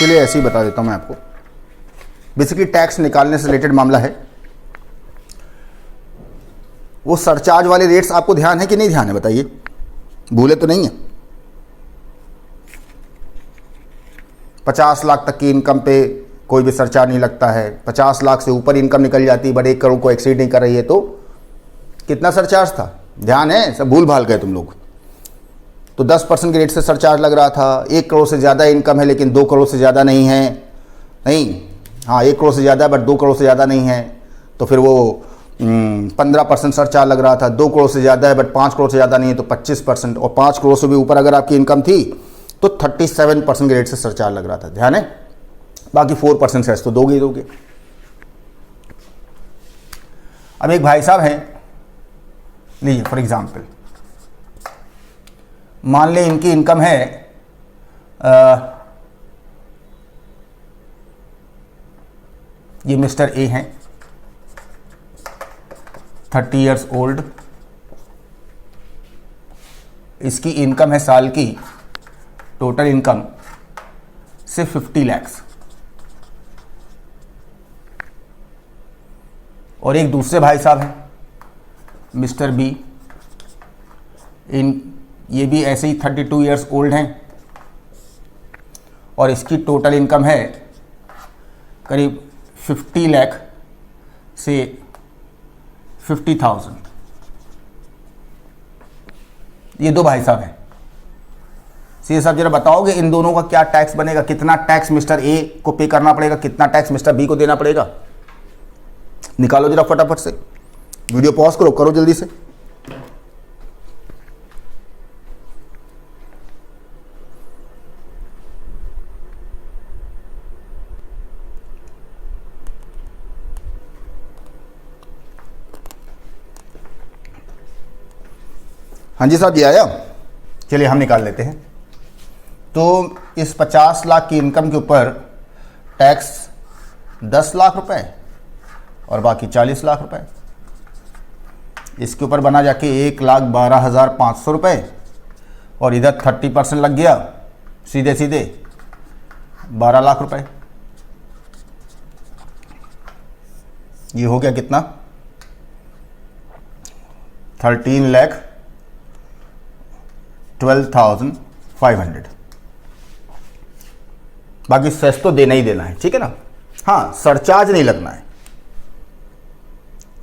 चलिए ऐसे ही बता देता हूँ मैं आपको। बेसिकली टैक्स निकालने से रिलेटेड मामला है। वो सरचार्ज वाले रेट्स आपको ध्यान है कि नहीं ध्यान है, बताइए, भूले तो नहीं है? 50 लाख तक की इनकम पे कोई भी सरचार्ज नहीं लगता है। 50 लाख से ऊपर इनकम निकल जाती है बट 1 करोड़ को एक्सीड नहीं कर रही है तो कितना सरचार्ज था, ध्यान है? सब भूल भाल गए तुम लोग। तो 10% के रेट से सरचार्ज लग रहा था। 1 करोड़ से ज़्यादा इनकम है लेकिन 2 करोड़ से ज़्यादा नहीं है, नहीं, हाँ 1 करोड़ से ज़्यादा बट 2 करोड़ से ज़्यादा नहीं है, तो फिर वो 15% सरचार्ज लग रहा था। 2 करोड़ से ज़्यादा है बट 5 करोड़ से ज़्यादा नहीं है तो 25%, और 5 करोड़ से भी ऊपर अगर आपकी इनकम थी तो 37% के रेट से सरचार्ज लग रहा था, ध्यान है? बाकी 4% सेस तो दोगे ही दोगे। अब एक भाई साहब हैं, लीजिए फॉर एग्जाम्पल, मान लें इनकी इनकम है ये मिस्टर ए हैं, 30 ईयर्स ओल्ड, इसकी इनकम है साल की, टोटल इनकम सिर्फ 50 लाख। और एक दूसरे भाई साहब हैं मिस्टर बी, ये भी ऐसे ही 32 ईयर्स ओल्ड हैं और इसकी टोटल इनकम है करीब 50 लाख से 50,000। ये दो भाई साहब हैं। सीए साहब जरा बताओगे इन दोनों का क्या टैक्स बनेगा? कितना टैक्स मिस्टर ए को पे करना पड़ेगा, कितना टैक्स मिस्टर बी को देना पड़ेगा? निकालो जरा फटाफट से, वीडियो पॉज करो, करो जल्दी से। हाँ जी साहब, ये आया? चलिए हम निकाल लेते हैं। तो इस 50 लाख की इनकम के ऊपर टैक्स 10 लाख रुपए और बाकी 40 लाख रुपए। इसके ऊपर बना जाके 1,12,500 रुपये और इधर 30% लग गया, सीधे सीधे 12 लाख रुपए। ये हो गया कितना? 13,12,500। बाकी सेस तो देना ही देना है, ठीक है ना? हाँ, सरचार्ज नहीं लगना है।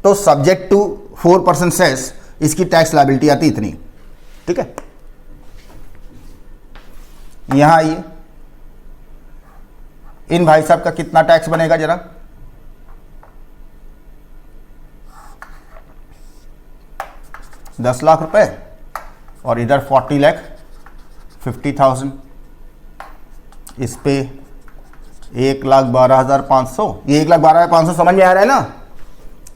तो सब्जेक्ट टू 4% सेस इसकी टैक्स लायबिलिटी आती इतनी, ठीक है? यहां आइए, इन भाई साहब का कितना टैक्स बनेगा जरा? $10 लाख रुपए और इधर 40,50,000। इस पे 1,12,500। ये 1,12,500 समझ में आ रहा है ना?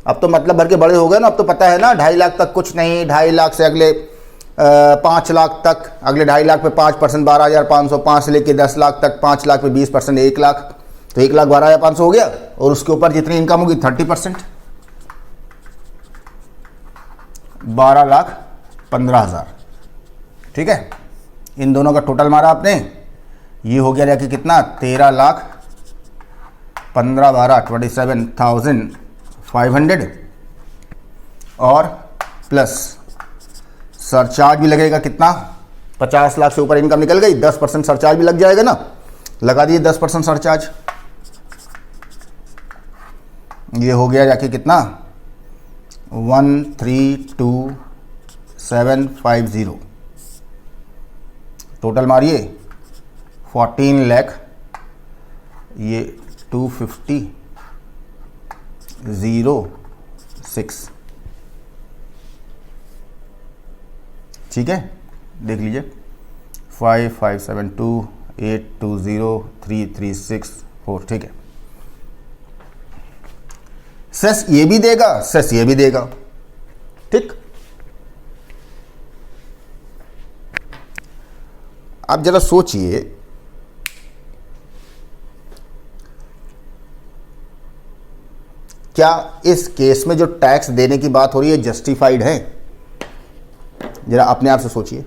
अब तो मतलब भर के बड़े हो गए ना, अब तो पता है ना 2.5 लाख तक कुछ नहीं, 2.5 लाख से अगले 5 लाख तक, अगले 2.5 लाख पे 5%, 12,500, 5 से लेके 10 लाख तक, 5 लाख पे 20%, 1 लाख, तो 1,12,500 हो गया। और उसके ऊपर जितनी इनकम होगी 30%, 12,15,000, ठीक है? इन दोनों का टोटल मारा आपने, ये हो गया जाके कितना? 13 लाख 15 12 27,500 और प्लस सरचार्ज भी लगेगा कितना? 50 लाख से ऊपर इनकम निकल गई, 10% सरचार्ज भी लग जाएगा ना, लगा दिए 10% सरचार्ज। ये हो गया जाके कितना? 13,2750। टोटल मारिए 14 लाख, ये 250,06, ठीक है? देख लीजिए 5572820336 ठीक है। सेस ये भी देगा, सेस ये भी देगा, ठीक? आप जरा सोचिए, क्या इस केस में जो टैक्स देने की बात हो रही है जस्टिफाइड है? जरा अपने आप से सोचिए।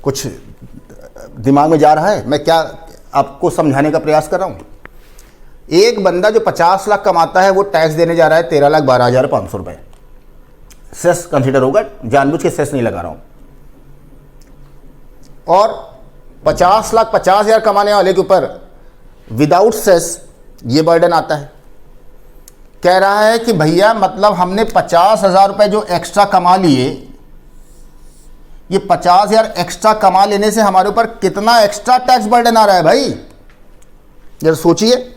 कुछ दिमाग में जा रहा है? मैं क्या आपको समझाने का प्रयास कर रहा हूं? एक बंदा जो 50 लाख कमाता है वो टैक्स देने जा रहा है 13,12,500 रुपए। सेस कंसिडर होगा, जानबूझ के सेस नहीं लगा रहा हूं। और 50 लाख 50,000 कमाने वाले के ऊपर विदाउट सेस ये बर्डन आता है। कह रहा है कि भैया मतलब हमने 50,000 रुपए जो एक्स्ट्रा कमा लिए, ये 50,000 एक्स्ट्रा कमा लेने से हमारे ऊपर कितना एक्स्ट्रा टैक्स बर्डन आ रहा है भाई, जरा सोचिए।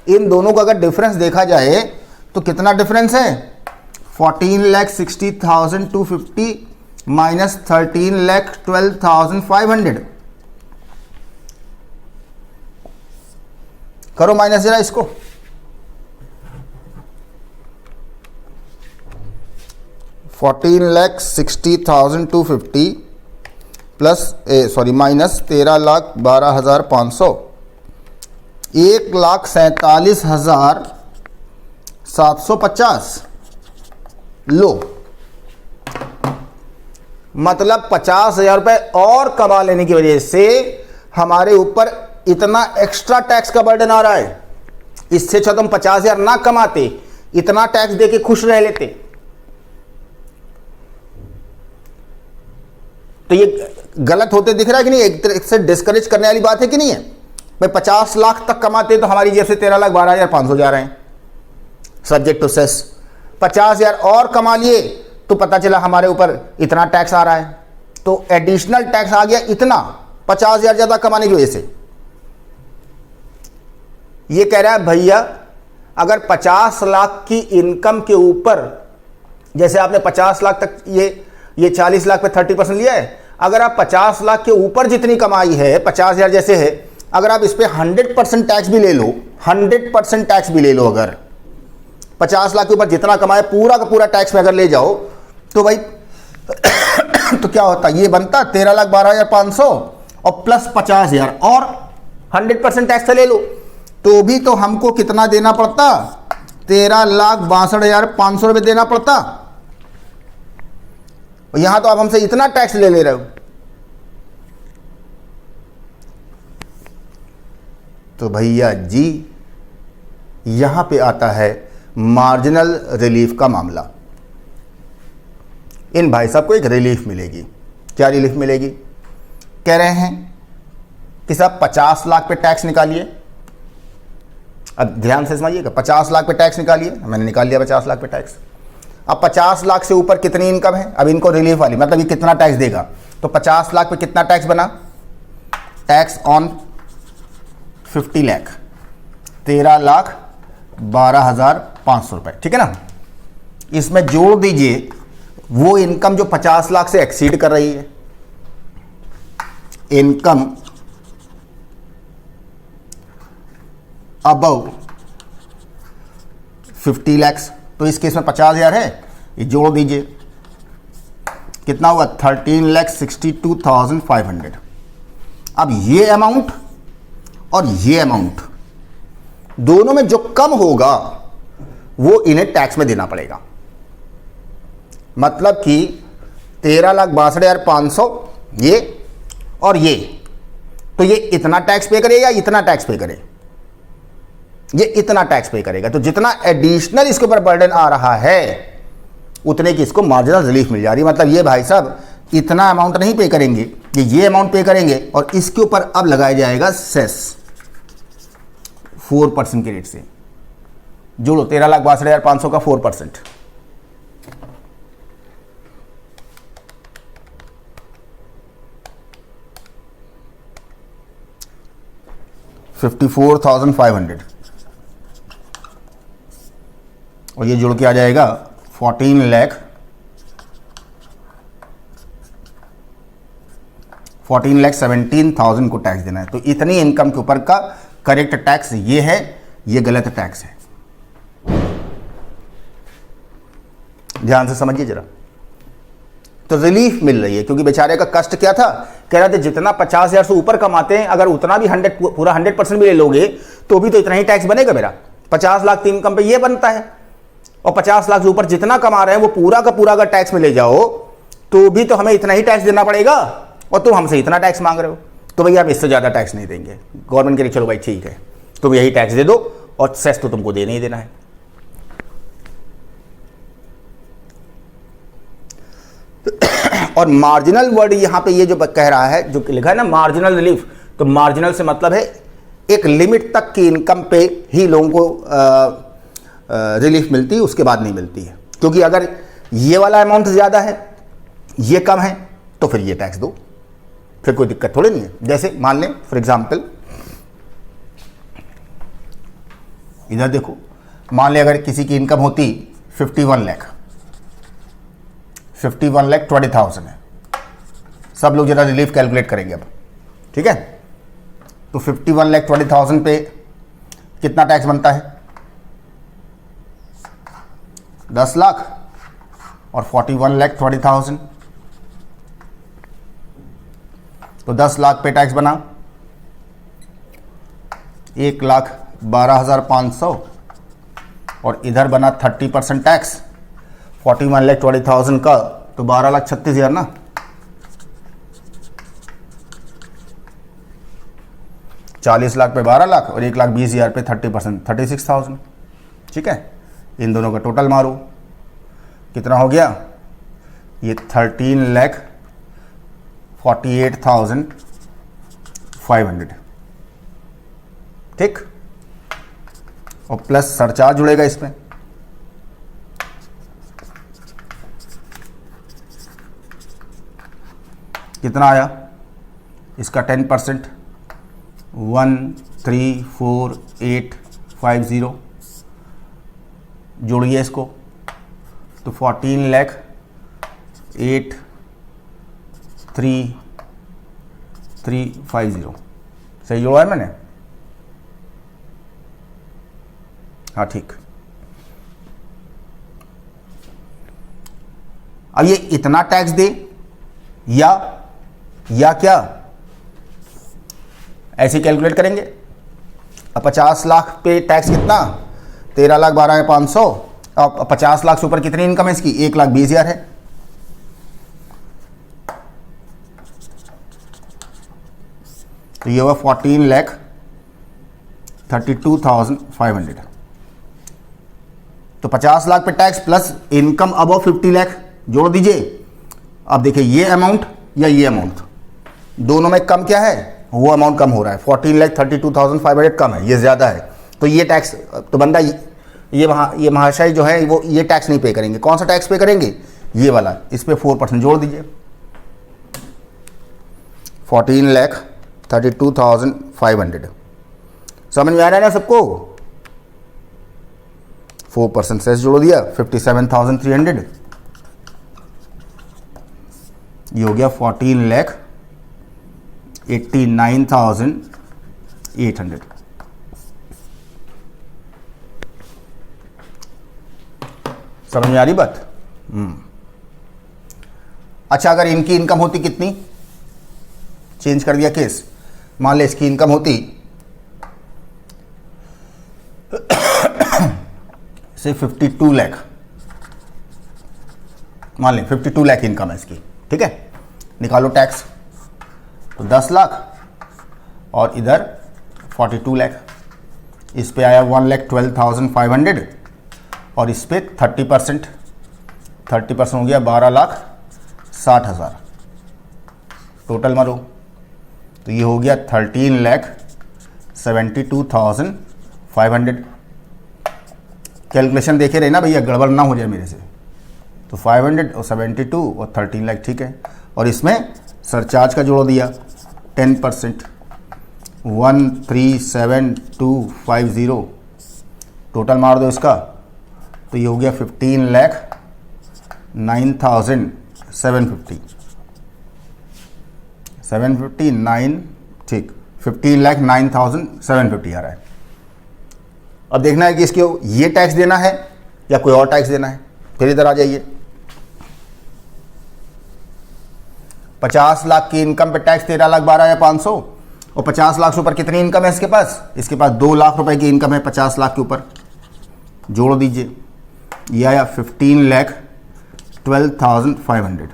इन दोनों का अगर डिफरेंस देखा जाए तो कितना डिफरेंस है? 14,60,250 माइनस 13,12,500। करो माइनस जरा इसको। $14,60,250 प्लस माइनस 13,12,500, 1,47,750। लो, मतलब 50,000 रुपए और कमा लेने की वजह से हमारे ऊपर इतना एक्स्ट्रा टैक्स का बर्डन आ रहा है। इससे अच्छा तुम 50,000 ना कमाते, इतना टैक्स देके खुश रह लेते। तो ये गलत होते दिख रहा है कि नहीं? एक तरह से डिस्करेज करने वाली बात है कि नहीं है? भाई 50 लाख तक कमाते तो हमारी जेब से 13,12,500 जा रहे हैं सब्जेक्ट टू सेस। 50,000 और कमा लिए तो पता चला हमारे ऊपर इतना टैक्स आ रहा है, तो एडिशनल टैक्स आ गया इतना 50,000 ज्यादा कमाने की वजह से। ये कह रहा है भैया अगर 50 लाख की इनकम के ऊपर, जैसे आपने 50 लाख तक ये 40 लाख पे 30% लिया है, अगर आप 50 लाख के ऊपर जितनी कमाई है 50,000 जैसे है, अगर आप इस पे 100% टैक्स भी ले लो, 100% टैक्स भी ले लो, अगर 50 लाख के ऊपर जितना कमाए पूरा का पूरा टैक्स में अगर ले जाओ तो भाई तो क्या होता? ये बनता 13,12,500 और प्लस 50,000 और 100% टैक्स से ले लो तो भी तो हमको कितना देना पड़ता? 13,62,500 रुपये देना पड़ता। और यहां तो आप हमसे इतना टैक्स ले रहे हो। तो भैया जी यहां पे आता है मार्जिनल रिलीफ का मामला। इन भाई साहब को एक रिलीफ मिलेगी। क्या रिलीफ मिलेगी? कह रहे हैं कि साहब 50 लाख पे टैक्स निकालिए। अब ध्यान से समझिएगा, 50 लाख पे टैक्स निकालिए। मैंने निकाल लिया 50 लाख पे टैक्स। अब 50 लाख से ऊपर कितनी इनकम है? अब इनको रिलीफ वाली, मतलब ये कितना टैक्स देगा? तो 50 लाख पे कितना टैक्स बना? टैक्स ऑन 50 लाख 13,12,500 रुपए, ठीक है ना? इसमें जोड़ दीजिए वो इनकम जो 50 लाख से एक्सीड कर रही है, इनकम अबव 50 लाख। तो इस केस में 50,000 है, ये जोड़ दीजिए, कितना हुआ? 13,62,500। अब ये अमाउंट और ये अमाउंट दोनों में जो कम होगा वो इन्हें टैक्स में देना पड़ेगा। मतलब कि 13,62,500 ये और ये, तो ये इतना टैक्स पे करे या इतना टैक्स पे करे? ये इतना टैक्स पे करेगा। तो जितना एडिशनल इसके ऊपर बर्डन आ रहा है उतने की इसको मार्जिनल रिलीफ मिल जा रही है। मतलब ये भाई साहब इतना अमाउंट नहीं पे करेंगे, ये अमाउंट पे करेंगे और इसके ऊपर अब लगाया जाएगा सेस 4% के रेट से। जोड़ो 13,62,500 का 4%, $54,500 और ये जुड़ के आ जाएगा 14,17,000 को टैक्स देना है। तो इतनी इनकम के ऊपर का करेक्ट टैक्स ये है, ये गलत टैक्स है। ध्यान से समझिए जरा। तो रिलीफ मिल रही है क्योंकि बेचारे का कष्ट क्या था? कह रहे थे जितना 50,000 से ऊपर कमाते हैं अगर उतना भी 100% भी ले लोगे तो भी तो इतना ही टैक्स बनेगा मेरा। 50 लाख की इनकम पे ये बनता है और 50 लाख से ऊपर जितना कमा रहे हैं वो पूरा का पूरा अगर टैक्स में ले जाओ तो भी तो हमें इतना ही टैक्स देना पड़ेगा और तुम हमसे इतना टैक्स मांग रहे हो, तो भैया हम इससे ज़्यादा टैक्स नहीं देंगे। गवर्नमेंट कह रही चलो भाई ठीक है, तुम यही टैक्स दे दो और सेस तो तुमको देना ही देना है। और मार्जिनल वर्ड यहाँ पे ये जो कह रहा है, जो लिखा है ना मार्जिनल रिलीफ, तो मार्जिनल से मतलब है एक लिमिट तक की इनकम पे ही लोगों को रिलीफ मिलती है, उसके बाद नहीं मिलती है। क्योंकि अगर ये वाला अमाउंट ज़्यादा है, ये कम है, तो फिर ये टैक्स दो, फिर कोई दिक्कत थोड़ी नहीं है। जैसे मान लें फॉर एग्जांपल, इधर देखो, मान लें अगर किसी की इनकम होती 51 लाख, 51,20,000 है। सब लोग जरा रिलीफ कैलकुलेट करेंगे अब, ठीक है। तो 51,20,000 पे कितना टैक्स बनता है? 10 लाख और 41,20,000, तो 10 लाख पे टैक्स बना 1,12,500 और इधर बना 30% टैक्स 41,20,000 का, तो 12,36,000 ना। ₹40 लाख पे 12 लाख और 1,20,000 पे 30% 36,000, ठीक है। इन दोनों का टोटल मारो, कितना हो गया? ये 13,48,500, ठीक। और प्लस सरचार्ज जुड़ेगा इसमें, कितना आया इसका? 10%, 134850, जोड़िए इसको, तो 14,83,350, सही जोड़ा है मैंने? हाँ ठीक। अब ये इतना टैक्स दे या क्या, ऐसे कैलकुलेट करेंगे। अब 50 लाख पे टैक्स कितना? 13,12,500। अब 50 लाख से ऊपर कितनी इनकम है इसकी? 1,20,000 है। तो ये हुआ 14,32,500। तो 50 लाख पे tax plus income above 50 lakh जोड़ दीजिए। अब देखिए ये अमाउंट या ये अमाउंट, दोनों में कम क्या है? वो अमाउंट कम हो रहा है, 14,32,500 कम है, ये ज़्यादा है। तो ये टैक्स, तो बंदा ये महाशय जो है वो ये टैक्स नहीं पे करेंगे। कौन सा टैक्स पे करेंगे? ये वाला। इस पे 4% जोड़ दीजिए। 14,32,500 समझ में आ रहा है ना सबको? 4% सेस जोड़ दिया, 57,300। ये हो गया 14,89,800। समझ में आ रही बात? अच्छा, अगर इनकी इनकम होती कितनी? चेंज कर दिया केस। मान ले इसकी इनकम होती से 52 लाख, मान ले 52 लाख इनकम है इसकी, ठीक है। निकालो टैक्स, तो 10 लाख और इधर 42 लाख। इस पे आया 1,12,500 और इस पे 30% हो गया 12,60,000। टोटल मारो, तो ये हो गया 13,72,500। कैलकुलेशन देखे रहे ना भैया, गड़बड़ ना हो जाए मेरे से। तो 500 और 72 और 13 लाख, ठीक है। और इसमें सरचार्ज का जोड़ दिया 10%, 13,72,50। टोटल मार दो इसका, तो ये हो गया 15,09,750। 759, ठीक, 15,09,750 आ रहा है। अब देखना है कि इसके ये टैक्स देना है या कोई और टैक्स देना है। फिर इधर आ जाइए। 50 लाख की इनकम पे टैक्स 13,12,500 और 50 लाख से ऊपर कितनी इनकम है इसके पास? इसके पास 2 लाख रुपए की इनकम है 50 लाख के ऊपर। जोड़ दीजिए, ये आया 15,12,500।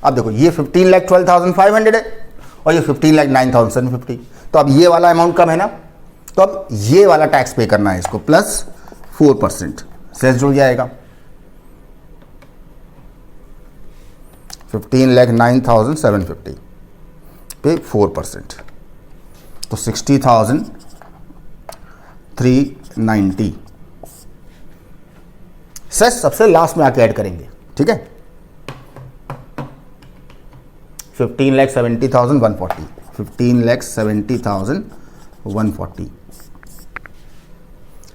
अब देखो ये 15,12,500 है और ये 15,09,750, तो अब ये वाला अमाउंट कम है ना, तो अब ये वाला टैक्स पे करना है इसको प्लस 4%, सेस जुड़ जाएगा 15,09,750 पे 4%, तो 60,390 सेस सबसे लास्ट में आके ऐड करेंगे, ठीक है। 15,70,140, 15,70,140,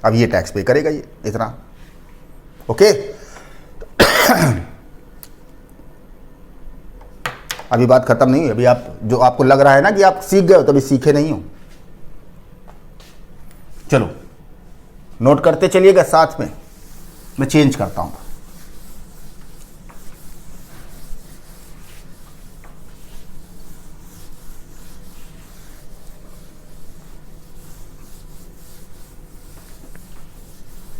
अब ये टैक्स पे करेगा ये इतना, ओके। अभी बात खत्म नहीं हुई, अभी आप जो आपको लग रहा है ना कि आप सीख गए हो, तो अभी सीखे नहीं हो। चलो नोट करते चलिएगा साथ में, मैं चेंज करता हूं।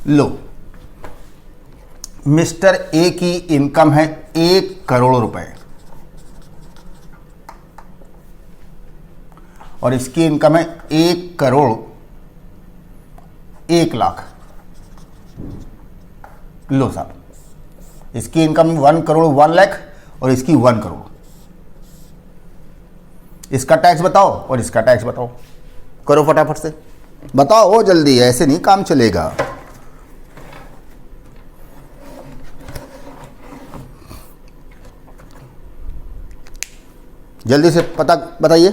लो, मिस्टर ए की इनकम है 1 करोड़ रुपए और इसकी इनकम है 1 करोड़ 1 लाख। लो साहब, इसकी इनकम 1 करोड़ 1 लाख और इसकी 1 करोड़। इसका टैक्स बताओ और इसका टैक्स बताओ, करो फटाफट से बताओ, हो जल्दी, ऐसे नहीं काम चलेगा। जल्दी से पता बताइए।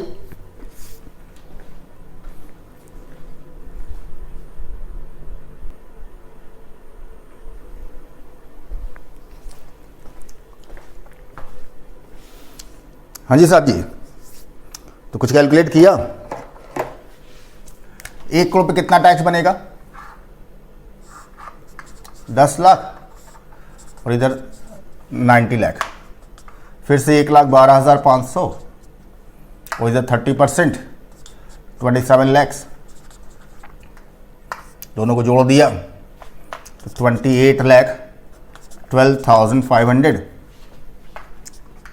हाँ जी साहब जी, तो कुछ कैलकुलेट किया? 1 करोड़ पे कितना टैक्स बनेगा? 10 लाख और इधर 90 लाख, फिर से 1,12,500 और इधर 30% 27 लैक्स, दोनों को जोड़ दिया तो 28,12,500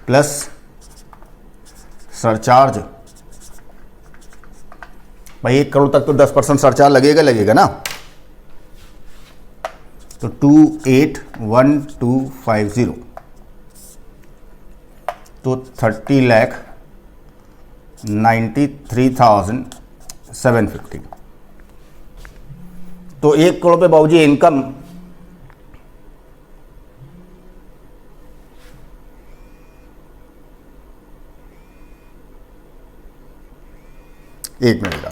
प्लस सरचार्ज। भाई 1 करोड़ तक तो 10% सरचार्ज लगेगा ना, तो 28,1250 तो 30,93,750। तो 1 करोड़ पे बाबूजी इनकम एक मिनट का।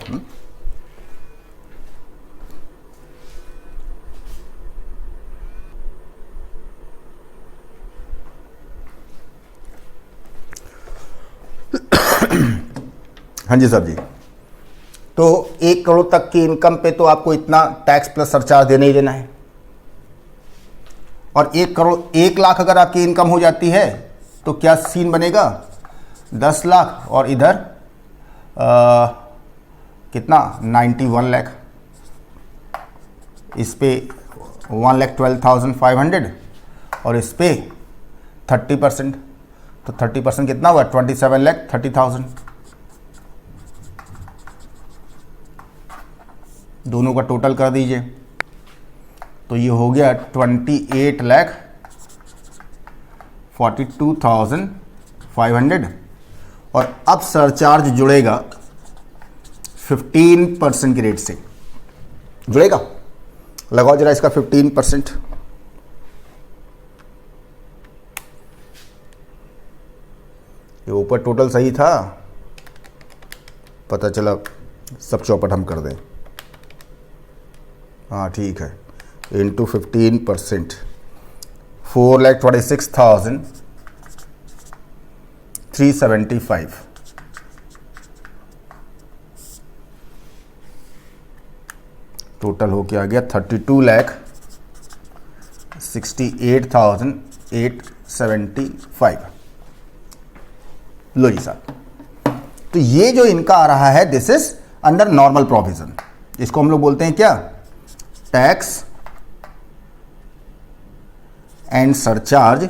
हाँ जी साहब जी, तो 1 करोड़ तक की इनकम पे तो आपको इतना टैक्स प्लस सरचार्ज देना ही देना है, और 1 करोड़ 1 लाख अगर आपकी इनकम हो जाती है तो क्या सीन बनेगा? 10 लाख और इधर कितना 91 लाख, इस पे 1,12,500 और इस पे 30%, तो 30% कितना हुआ? 27,30,000। दोनों का टोटल कर दीजिए तो ये हो गया 28,42,500 और अब सरचार्ज जुड़ेगा 15% की रेट से जुड़ेगा। लगाओ जरा इसका 15%। ये ऊपर टोटल सही था, पता चला सब चौपट हम कर दें। हाँ ठीक है, इंटू 15%, 4,26,375 टोटल हो के आ गया 32,68,875। लो जी साहब, तो ये जो इनका आ रहा है this is under normal provision, इसको हम लोग बोलते हैं क्या? Tax and surcharge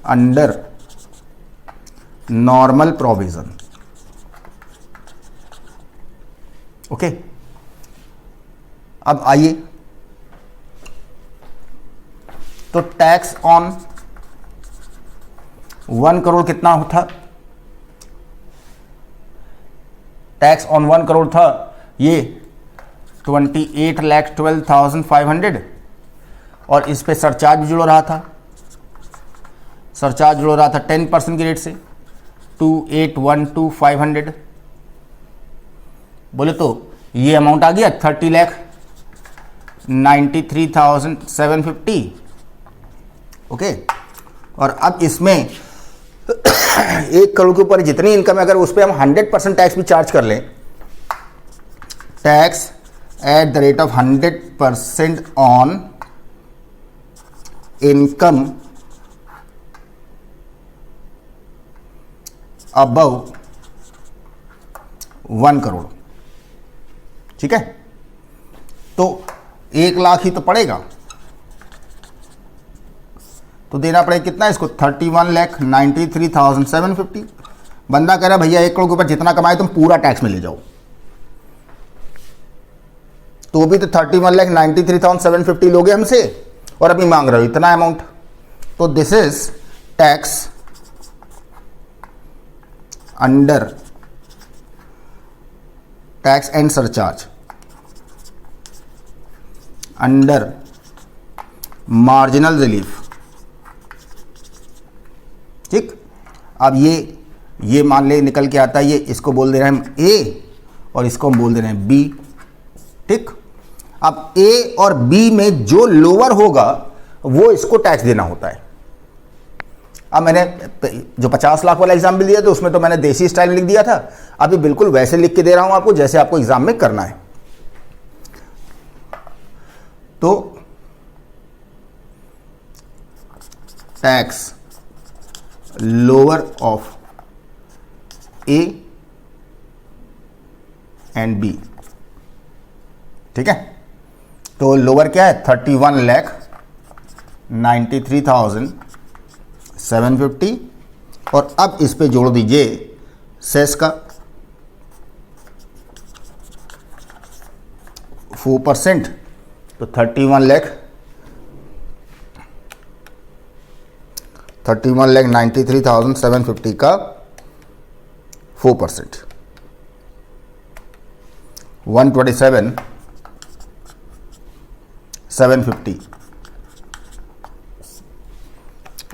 under normal provision. Okay, अब आइए, तो टैक्स ऑन 1 करोड़ कितना था? टैक्स ऑन 1 करोड़ था ये 28,12,500 और इस पे सरचार्ज भी जुड़ रहा था। सरचार्ज जुड़ रहा था 10% की रेट से 28,12,500। बोले तो ये अमाउंट आ गया 30,93,750। ओके, और अब इसमें 1 करोड़ के ऊपर जितनी इनकम है अगर उस पर हम 100% टैक्स भी चार्ज कर लें, tax at the rate of 100% on income above 1 crore. ठीक है, तो 1 लाख ही तो पड़ेगा, तो देना पड़ेगा कितना इसको 31,93,750। बंदा कह रहा भैया 1 करोड़ के ऊपर जितना कमाए तुम पूरा टैक्स में ले जाओ, तो भी तो 31,93,750 लोगे हमसे और अभी मांग रहे हो इतना अमाउंट। तो this is tax under tax and surcharge under marginal relief. ठीक, अब ये मान ले निकल के आता है, ये इसको बोल दे रहे हैं हम ए और इसको हम बोल दे रहे हैं बी। ठीक, अब ए और बी में जो लोअर होगा वो इसको टैक्स देना होता है। अब मैंने जो 50 लाख वाला एग्जाम्पल दिया था उसमें तो मैंने देसी स्टाइल में लिख दिया था, अभी बिल्कुल वैसे लिख के दे रहा हूं आपको जैसे आपको एग्जाम में करना है। तो tax lower of A and B. ठीक है, तो लोअर क्या है 31,93,750 और अब इस पे जोड़ दीजिए सेस का 4%, तो 31,93,750 का 4%, 127,750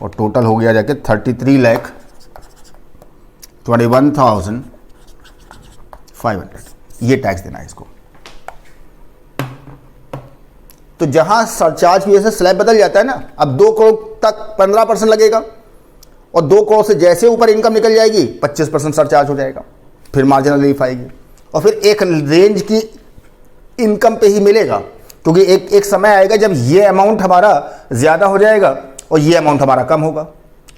और टोटल हो गया जाके 33,21,500। ये टैक्स देना है इसको। तो जहां सरचार्ज की वजह से स्लैब बदल जाता है ना, अब 2 करोड़ तक 15% लगेगा और 2 करोड़ से जैसे ऊपर इनकम निकल जाएगी 25% सरचार्ज हो जाएगा, फिर मार्जिनल रिलीफ आएगी और फिर एक रेंज की इनकम पे ही मिलेगा, क्योंकि एक समय आएगा जब ये अमाउंट हमारा ज़्यादा हो जाएगा और ये अमाउंट हमारा कम होगा,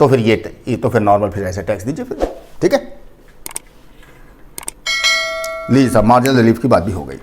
तो फिर ये तो फिर नॉर्मल फिर ऐसे टैक्स दीजिए फिर। ठीक है, लीजिए साहब मार्जिनल रिलीफ की बात भी हो गई।